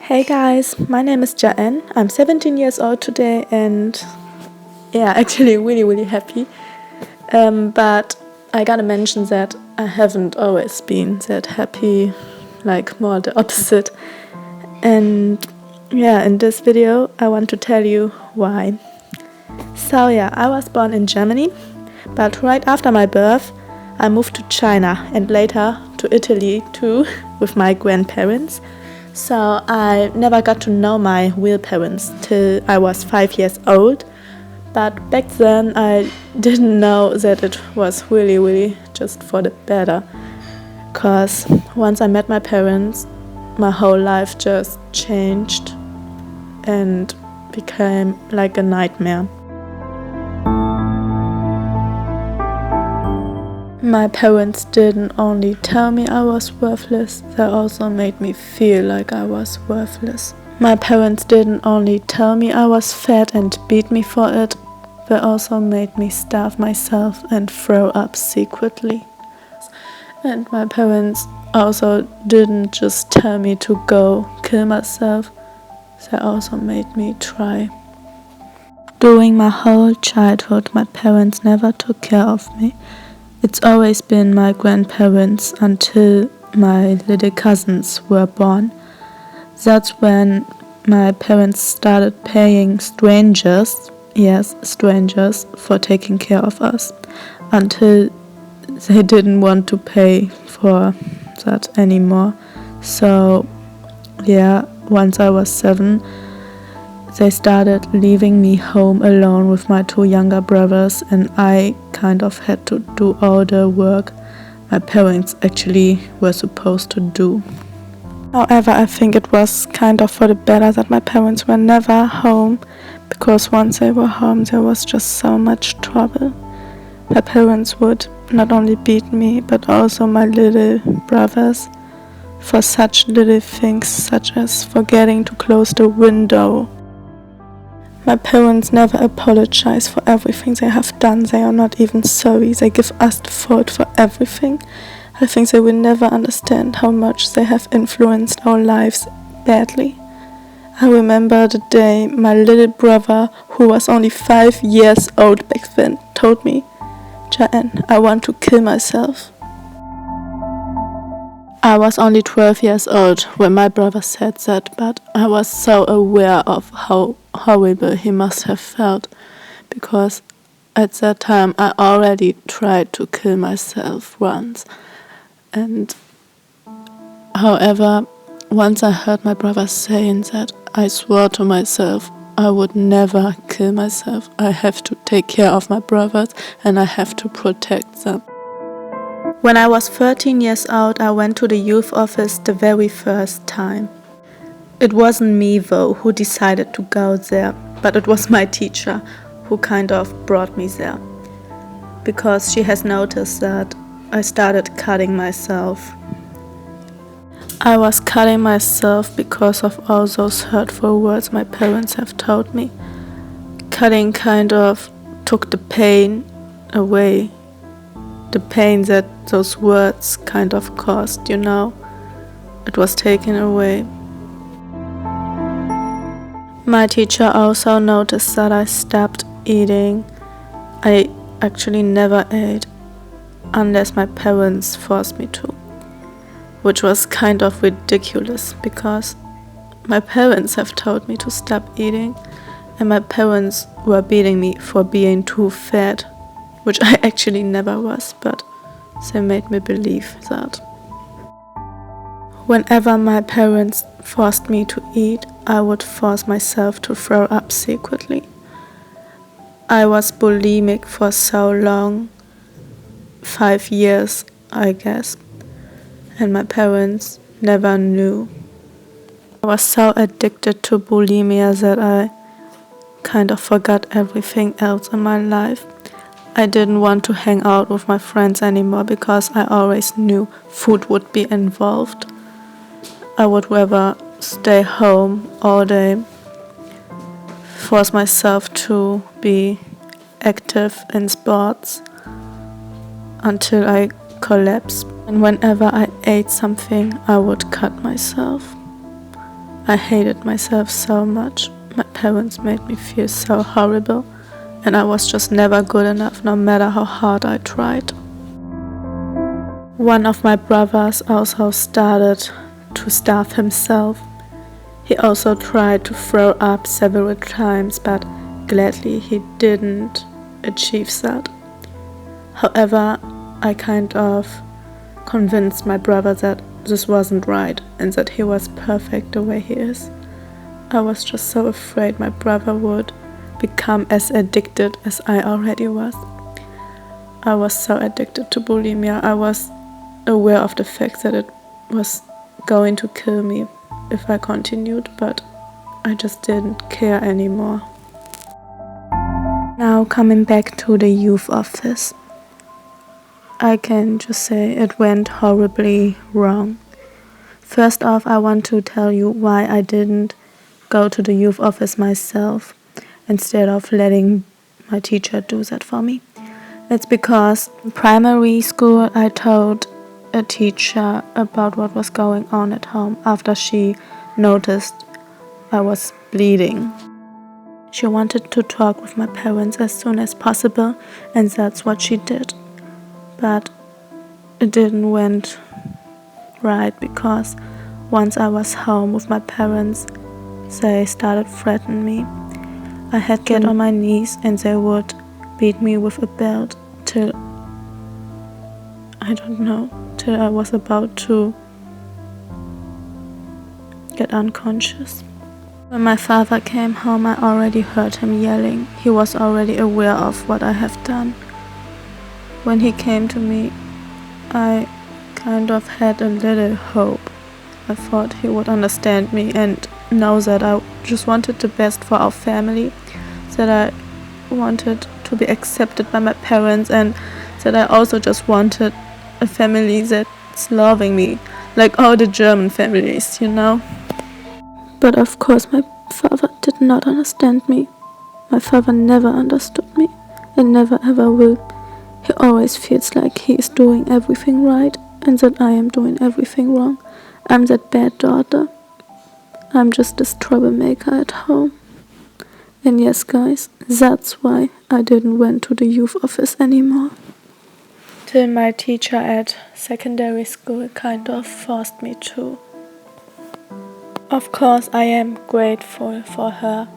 Hey guys, my name is Jiaen. I'm 17 years old today and actually really happy. But I gotta mention that I haven't always been that happy, like more the opposite. And in this video I want to tell you why. So I was born in Germany, but right after my birth I moved to China and later to Italy too with my grandparents. So I never got to know my real parents till I was 5 years old. But back then I didn't know that it was really just for the better. Cause once I met my parents, my whole life just changed and became like a nightmare. My parents didn't only tell me I was worthless, they also made me feel like I was worthless. My parents didn't only tell me I was fat and beat me for it, they also made me starve myself and throw up secretly. And my parents also didn't just tell me to go kill myself, they also made me try. During my whole childhood, my parents never took care of me. It's always been my grandparents until my little cousins were born. That's when my parents started paying strangers, for taking care of us, until they didn't want to pay for that anymore. So once I was 7, they started leaving me home alone with my 2 younger brothers, and I kind of had to do all the work my parents actually were supposed to do. However, I think it was kind of for the better that my parents were never home, because once they were home there was just so much trouble. My parents would not only beat me but also my little brothers for such little things, such as forgetting to close the window. My parents never apologize for everything they have done. They are not even sorry. They give us the fault for everything. I think they will never understand how much they have influenced our lives badly. I remember the day my little brother, who was only 5 years old back then, told me, "Jiaen, I want to kill myself." I was only 12 years old when my brother said that, but I was so aware of how horrible he must have felt, because at that time I already tried to kill myself once. And however, once I heard my brother saying that, I swore to myself I would never kill myself. I have to take care of my brothers and I have to protect them. When I was 13 years old, I went to the youth office the very first time. It wasn't me though who decided to go there, but it was my teacher who kind of brought me there, because she has noticed that I started cutting myself. I was cutting myself because of all those hurtful words my parents have told me. Cutting kind of took the pain away. The pain that those words kind of caused, it was taken away. My teacher also noticed that I stopped eating. I actually never ate unless my parents forced me to, which was kind of ridiculous because my parents have told me to stop eating and my parents were beating me for being too fat, which I actually never was, but they made me believe that. Whenever my parents forced me to eat, I would force myself to throw up secretly. I was bulimic for so long, 5 years I guess, and my parents never knew. I was so addicted to bulimia that I kind of forgot everything else in my life. I didn't want to hang out with my friends anymore because I always knew food would be involved. I would rather stay home all day, force myself to be active in sports until I collapsed. And whenever I ate something, I would cut myself. I hated myself so much. My parents made me feel so horrible, and I was just never good enough, no matter how hard I tried. One of my brothers also started to starve himself. He also tried to throw up several times, but gladly he didn't achieve that. However, I kind of convinced my brother that this wasn't right and that he was perfect the way he is. I was just so afraid my brother would become as addicted as I already was. I was so addicted to bulimia. I was aware of the fact that it was going to kill me if I continued, but I just didn't care anymore. Now coming back to the youth office, I can just say it went horribly wrong. First off, I want to tell you why I didn't go to the youth office myself instead of letting my teacher do that for me. It's because in primary school I told a teacher about what was going on at home after she noticed I was bleeding. She wanted to talk with my parents as soon as possible, and that's what she did. But it didn't went right, because once I was home with my parents, they started threatening me. I had to get on my knees and they would beat me with a belt till I was about to get unconscious. When my father came home, I already heard him yelling. He was already aware of what I have done. When he came to me, I kind of had a little hope. I thought he would understand me and know that I just wanted the best for our family, that I wanted to be accepted by my parents, and that I also just wanted a family that's loving me, like all the German families, But of course my father did not understand me. My father never understood me and never ever will. He always feels like he is doing everything right and that I am doing everything wrong. I'm that bad daughter. I'm just this troublemaker at home. And yes, guys, that's why I didn't went to the youth office anymore. Till my teacher at secondary school kind of forced me to. Of course, I am grateful for her,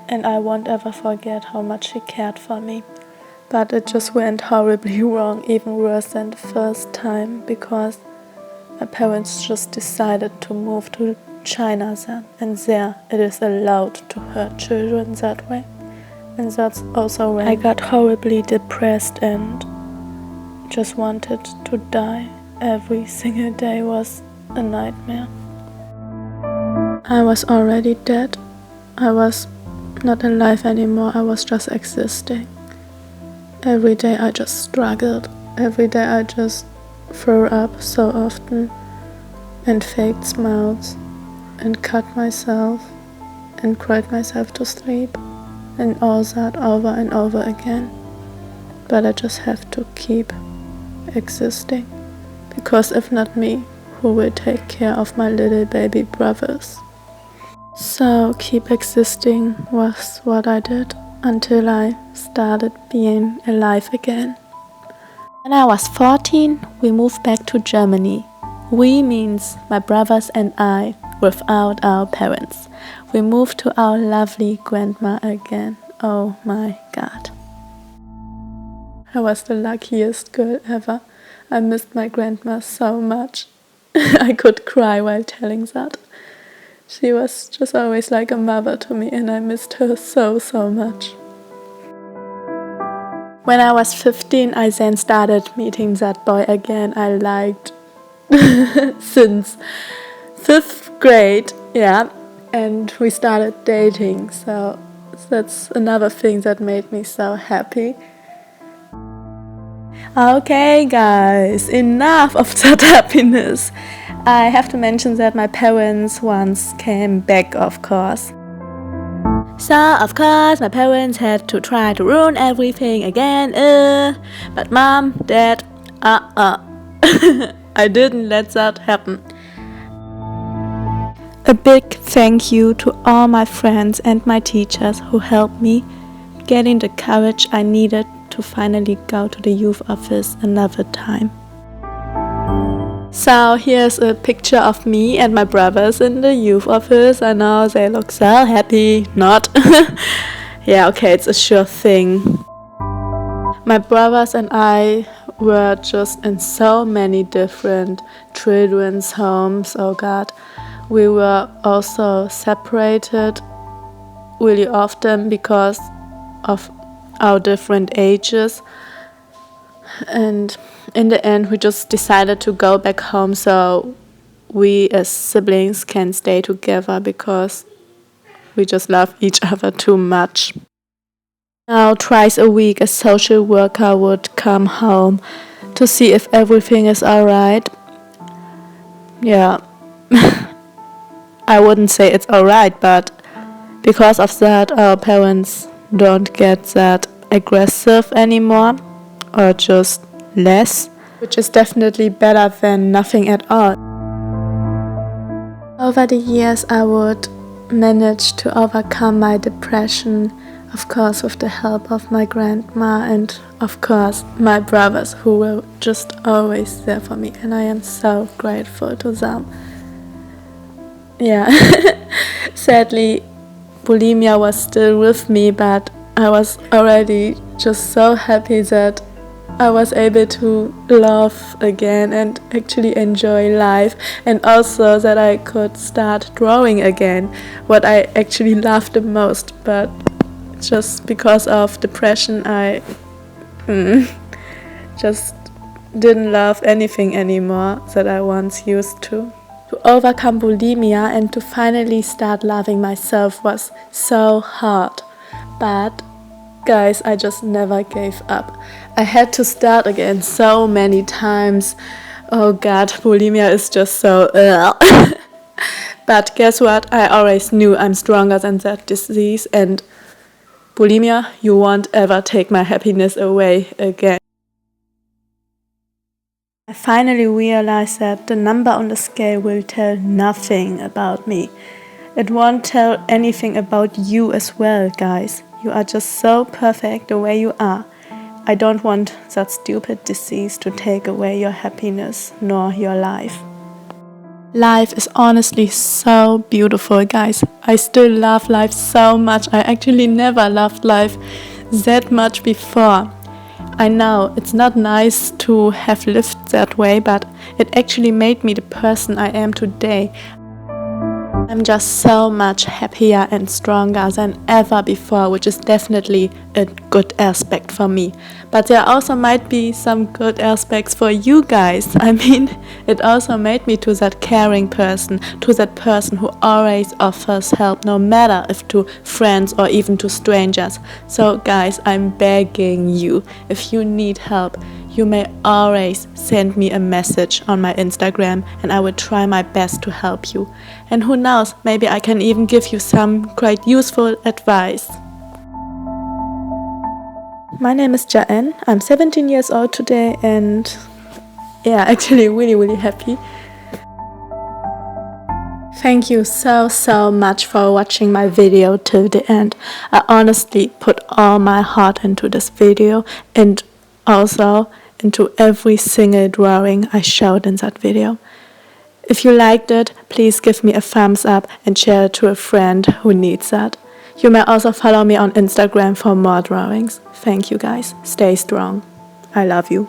and I won't ever forget how much she cared for me. But it just went horribly wrong, even worse than the first time, because my parents just decided to move to China then, and there it is allowed to hurt children that way. And that's also when I got horribly depressed and just wanted to die. Every single day was a nightmare. I was already dead. I was not alive anymore. I was just existing. Every day I just struggled. Every day I just threw up so often and faked smiles and cut myself and cried myself to sleep and all that over and over again. But I just have to keep existing, because if not me, who will take care of my little baby brothers? So keep existing was what I did until I started being alive again. When I was 14, we moved back to Germany. We means my brothers and I, without our parents. We moved to our lovely grandma again. Oh my God. I was the luckiest girl ever. I missed my grandma so much. I could cry while telling that. She was just always like a mother to me, and I missed her so much. When I was 15, I then started meeting that boy again I liked since 5th grade, and we started dating, so that's another thing that made me so happy. Okay guys, enough of that happiness. I have to mention that my parents once came back, of course. So, of course, my parents had to try to ruin everything again, but Mom, Dad, I didn't let that happen. A big thank you to all my friends and my teachers who helped me getting the courage I needed to finally go to the youth office another time. So here's a picture of me and my brothers in the youth office. I know they look so happy. Not. Yeah, okay, it's a sure thing. My brothers and I were just in so many different children's homes. Oh God. We were also separated really often because of our different ages, and in the end we just decided to go back home so we as siblings can stay together because we just love each other too much. Now twice a week a social worker would come home to see if everything is alright. Yeah. I wouldn't say it's alright, but because of that our parents don't get that aggressive anymore, or just less, which is definitely better than nothing at all. Over the years I would manage to overcome my depression, of course with the help of my grandma and of course my brothers who were just always there for me, and I am so grateful to them. Yeah. Sadly bulimia was still with me, but I was already just so happy that I was able to laugh again and actually enjoy life, and also that I could start drawing again, what I actually loved the most. But just because of depression I just didn't love anything anymore that I once used to. To overcome bulimia and to finally start loving myself was so hard. But guys, I just never gave up. I had to start again so many times. Oh God, bulimia is just so But guess what? I always knew I'm stronger than that disease, and bulimia, you won't ever take my happiness away again. I finally realized that the number on the scale will tell nothing about me. It won't tell anything about you as well, guys. You are just so perfect the way you are. I don't want that stupid disease to take away your happiness nor your life. Life is honestly so beautiful, guys. I still love life so much. I actually never loved life that much before. I know it's not nice to have lived that way, but it actually made me the person I am today. I'm just so much happier and stronger than ever before, which is definitely a good aspect for me. But there also might be some good aspects for you guys. I mean, it also made me to that caring person, to that person who always offers help, no matter if to friends or even to strangers. So guys, I'm begging you, if you need help, you may always send me a message on my Instagram and I will try my best to help you. And who knows, maybe I can even give you some quite useful advice. My name is Jiaen. I'm 17 years old today and yeah, actually really happy. Thank you so much for watching my video till the end. I honestly put all my heart into this video and also into every single drawing I showed in that video. If you liked it, please give me a thumbs up and share it to a friend who needs that. You may also follow me on Instagram for more drawings. Thank you guys. Stay strong. I love you.